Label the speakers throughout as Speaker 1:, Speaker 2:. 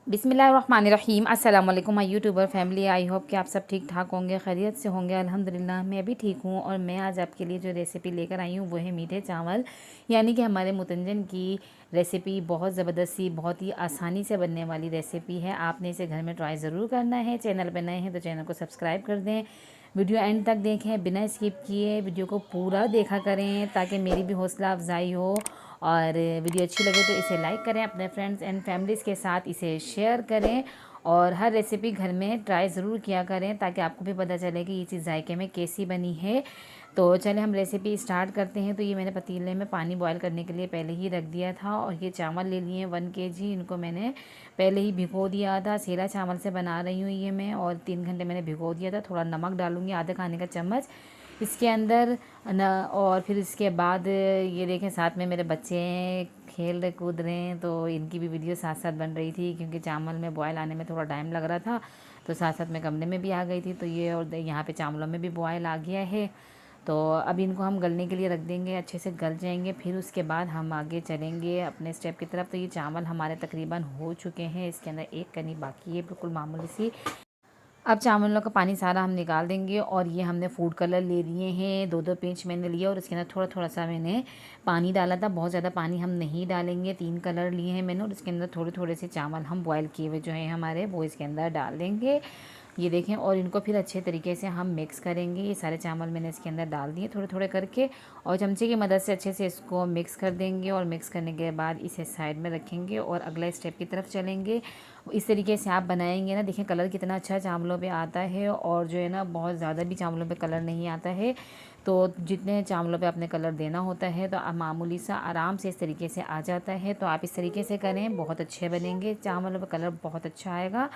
Speaker 1: बिस्मिल्लाहिर्रहमानिर्रहीम। अस्सलाम वालेकुम my YouTuber family. I hope कि आप सब ठीक ठाक होंगे, खैरियत से होंगे। अल्हम्दुलिल्लाह मैं भी ठीक हूँ। और मैं आज आपके लिए जो रेसिपी लेकर आई हूँ वो है मीठे चावल, यानी कि हमारे मुतंजन की रेसिपी। बहुत ज़बरदस्त सी, बहुत ही आसानी से बनने वाली रेसिपी है। आपने इसे घर में ट्राई ज़रूर करना है। चैनल पर नए हैं तो चैनल को सब्सक्राइब कर दें। वीडियो एंड तक देखें, बिना स्किप किए वीडियो को पूरा देखा करें ताकि मेरी भी हौसला अफजाई हो। और वीडियो अच्छी लगे तो इसे लाइक करें, अपने फ्रेंड्स एंड फैमिलीज़ के साथ इसे शेयर करें। और हर रेसिपी घर में ट्राई ज़रूर किया करें ताकि आपको भी पता चले कि ये चीज़ जायके में कैसी बनी है। तो चले हम रेसिपी स्टार्ट करते हैं। तो ये मैंने पतीले में पानी बॉयल करने के लिए पहले ही रख दिया था। और ये चावल ले लिए 1 kg, इनको मैंने पहले ही भिगो दिया था। सेला चावल से बना रही हूँ ये मैं, और 3 घंटे मैंने भिगो दिया था। थोड़ा नमक डालूँगी, आधा खाने का चम्मच इसके अंदर न। और फिर इसके बाद ये देखें, साथ में मेरे बच्चे खेल रहे, कूद रहे हैं, तो इनकी भी वीडियो साथ साथ बन रही थी क्योंकि चावल में बॉयल आने में थोड़ा टाइम लग रहा था। तो साथ साथ मैं कमरे में भी आ गई थी। तो ये और यहाँ पे चावलों में भी बॉयल आ गया है। तो अब इनको हम गलने के लिए रख देंगे, अच्छे से गल जाएंगे। फिर उसके बाद हम आगे चलेंगे अपने स्टेप की तरफ। तो ये चावल हमारे तकरीबन हो चुके हैं, इसके अंदर एक कनी बाकी है, बिल्कुल मामूली सी। अब चावलों का पानी सारा हम निकाल देंगे। और ये हमने फूड कलर ले लिए हैं, 2-2 पिंच मैंने लिया, और इसके अंदर थोड़ा थोड़ा सा मैंने पानी डाला था। बहुत ज़्यादा पानी हम नहीं डालेंगे। 3 कलर लिए हैं मैंने, और इसके अंदर थोड़े थोड़े से चावल हम बॉयल किए हुए जो हैं हमारे, वो इसके अंदर डाल देंगे। ये देखें, और इनको फिर अच्छे तरीके से हम मिक्स करेंगे। ये सारे चावल मैंने इसके अंदर डाल दिए थोड़े थोड़े करके, और चमचे की मदद से अच्छे से इसको मिक्स कर देंगे। और मिक्स करने के बाद इसे साइड में रखेंगे और अगला स्टेप की तरफ चलेंगे। इस तरीके से आप बनाएंगे ना, देखें कलर कितना अच्छा चावलों पे आता है। और जो है ना, बहुत ज़्यादा भी चावलों पे कलर नहीं आता है। तो जितने चावलों पे आपने कलर देना होता है तो मामूली सा आराम से इस तरीके से आ जाता है। तो आप इस तरीके से करें, बहुत अच्छे बनेंगे। चावलों पे कलर बहुत अच्छा आएगा।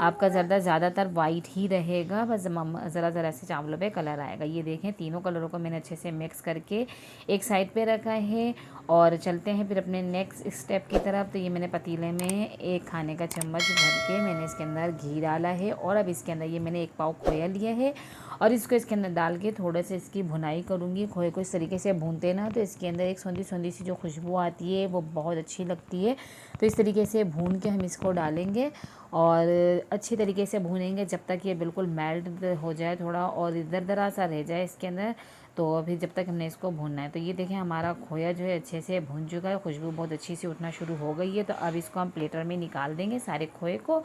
Speaker 1: आपका ज़र्दा ज़्यादातर वाइट ही रहेगा, बस ज़रा ज़रा से चावलों पे कलर आएगा। ये देखें, तीनों कलरों को मैंने अच्छे से मिक्स करके एक साइड पे रखा है। और चलते हैं फिर अपने नेक्स्ट स्टेप की तरफ। तो ये मैंने पतीले में 1 खाने का चम्मच भर के मैंने इसके अंदर घी डाला है। और अब इसके अंदर ये मैंने 1 पाव खोया लिया है, और इसको इसके अंदर डाल के थोड़े से इसकी भुनाई करूँगी। खोए को इस तरीके से भूनते ना, तो इसके अंदर एक सौंधी सौंधी सी जो खुशबू आती है वो बहुत अच्छी लगती है। तो इस तरीके से भून के हम इसको डालेंगे, और अच्छी तरीके से भूनेंगे जब तक ये बिल्कुल मेल्ट हो जाए थोड़ा, और इधर दरा सा रह जाए इसके अंदर। तो अभी जब तक हमने इसको भूनना है। तो ये देखें, हमारा खोया जो है अच्छे से भून चुका है, खुशबू बहुत अच्छी सी उठना शुरू हो गई है। तो अब इसको हम प्लेटर में निकाल देंगे सारे खोए को।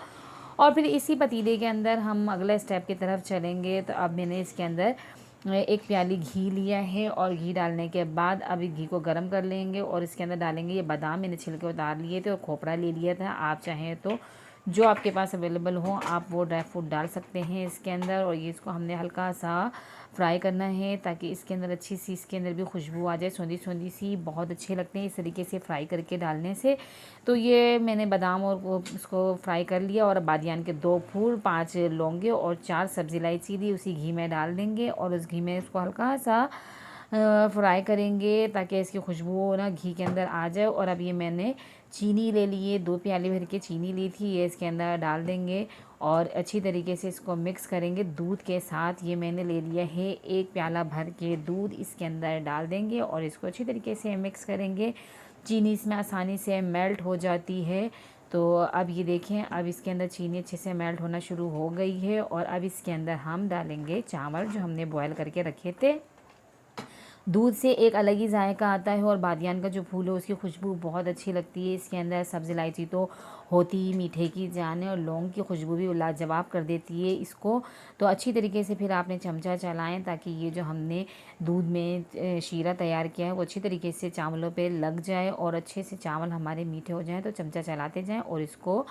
Speaker 1: और फिर इसी पतीले के अंदर हम अगले स्टेप की तरफ चलेंगे। तो अब मैंने इसके अंदर 1 प्याली घी लिया है, और घी डालने के बाद अब घी को गर्म कर लेंगे। और इसके अंदर डालेंगे ये बादाम, मैंने छिलके उतार लिए थे, और खोपरा ले लिया था। आप चाहें तो जो आपके पास अवेलेबल हो आप वो ड्राई फ्रूट डाल सकते हैं इसके अंदर। और ये इसको हमने हल्का सा फ्राई करना है ताकि इसके अंदर अच्छी सी, इसके अंदर भी खुशबू आ जाए, सौंधी सौंधी सी, बहुत अच्छे लगते हैं इस तरीके से फ्राई करके डालने से। तो ये मैंने बादाम और उसको फ्राई कर लिया। और बादियान के 2 फूल, 5 लौंगे और 4 सब्ज़ी इलायची दी, उसी घी में डाल देंगे। और उस घी में इसको हल्का सा फ्राई करेंगे ताकि इसकी खुशबू ना घी के अंदर आ जाए। और अब ये मैंने चीनी ले लिए, 2 प्याली भर के चीनी ली थी, ये इसके अंदर डाल देंगे। और अच्छी तरीके से इसको मिक्स करेंगे दूध के साथ। ये मैंने ले लिया है 1 प्याला भर के दूध, इसके अंदर डाल देंगे और इसको अच्छी तरीके से मिक्स करेंगे। चीनी इसमें आसानी से मेल्ट हो जाती है। तो अब ये देखें, अब इसके अंदर चीनी अच्छे से मेल्ट होना शुरू हो गई है। और अब इसके अंदर हम डालेंगे चावल जो हमने बॉयल करके रखे थे। दूध से एक अलग ही जायका आता है, और बादियान का जो फूल है उसकी खुशबू बहुत अच्छी लगती है। इसके अंदर सब्ज़ इलायची तो होती ही मीठे की जान है, और लौंग की खुशबू भी लाजवाब कर देती है इसको। तो अच्छी तरीके से फिर आपने चमचा चलाएं ताकि ये जो हमने दूध में शीरा तैयार किया है वो अच्छी तरीके से चावलों पे लग जाए, और अच्छे से चावल हमारे मीठे हो जाएँ। तो चमचा चलाते जाएँ और इसको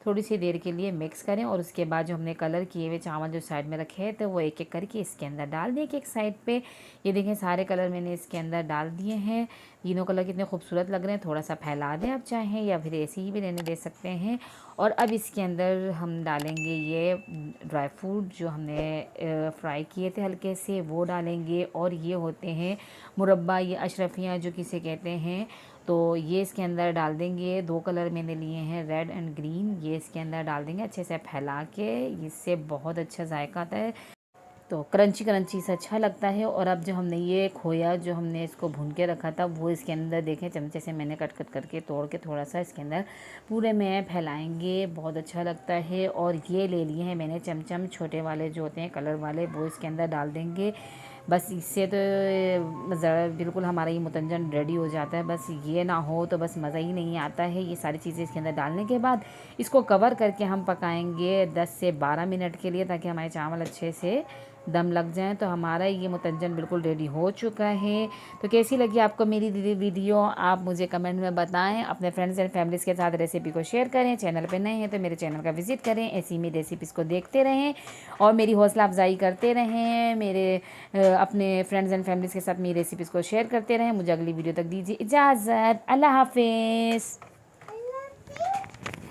Speaker 1: थोड़ी सी देर के लिए मिक्स करें। और उसके बाद जो हमने कलर किए हुए चावल जो साइड में रखे हैं तो वो एक एक करके इसके अंदर डाल दें, एक साइड पे। ये देखें, सारे कलर मैंने इसके अंदर डाल दिए हैं। तीनों कलर कितने खूबसूरत लग रहे हैं। थोड़ा सा फैला दें आप चाहें, या फिर ऐसे ही भी रहने दे सकते हैं। और अब इसके अंदर हम डालेंगे ये ड्राई फ्रूट जो हमने फ्राई किए थे हल्के से, वो डालेंगे। और ये होते हैं मुरब्बा, ये अशरफियाँ जो किसे कहते हैं। तो ये इसके अंदर डाल देंगे। 2 कलर मैंने लिए हैं, रेड एंड ग्रीन, ये इसके अंदर डाल देंगे अच्छे से फैला के। इससे बहुत अच्छा जायका आता है। तो क्रंची क्रंची से अच्छा लगता है। और अब जो हमने ये खोया जो हमने इसको भून के रखा था वो इसके अंदर देखें चमचे से मैंने कट कट करके तोड़ के थोड़ा सा इसके अंदर पूरे में फैलाएंगे, बहुत अच्छा लगता है। और ये ले लिए हैं मैंने चमचम छोटे वाले जो होते हैं कलर वाले, वो इसके अंदर डाल देंगे। बस इससे तो बिल्कुल हमारा ये मुतंजन रेडी हो जाता है। बस ये ना हो तो बस मज़ा ही नहीं आता है। ये सारी चीज़ें इसके अंदर डालने के बाद इसको कवर करके हम पकाएंगे 10 से 12 मिनट के लिए, ताकि हमारे चावल अच्छे से दम लग जाए। तो हमारा ये मुतंजन बिल्कुल रेडी हो चुका है। तो कैसी लगी आपको मेरी वीडियो, आप मुझे कमेंट में बताएं। अपने फ्रेंड्स एंड फैमिलीज़ के साथ रेसिपी को शेयर करें। चैनल पे नए हैं तो मेरे चैनल का विजिट करें, ऐसी मेरी रेसिपीज़ को देखते रहें और मेरी हौसला अफजाई करते रहें। अपने फ्रेंड्स एंड फैमिलीज़ के साथ मेरी रेसिपीज़ को शेयर करते रहें। मुझे अगली वीडियो तक दीजिए इजाज़त। अल्लाह हाफिज़।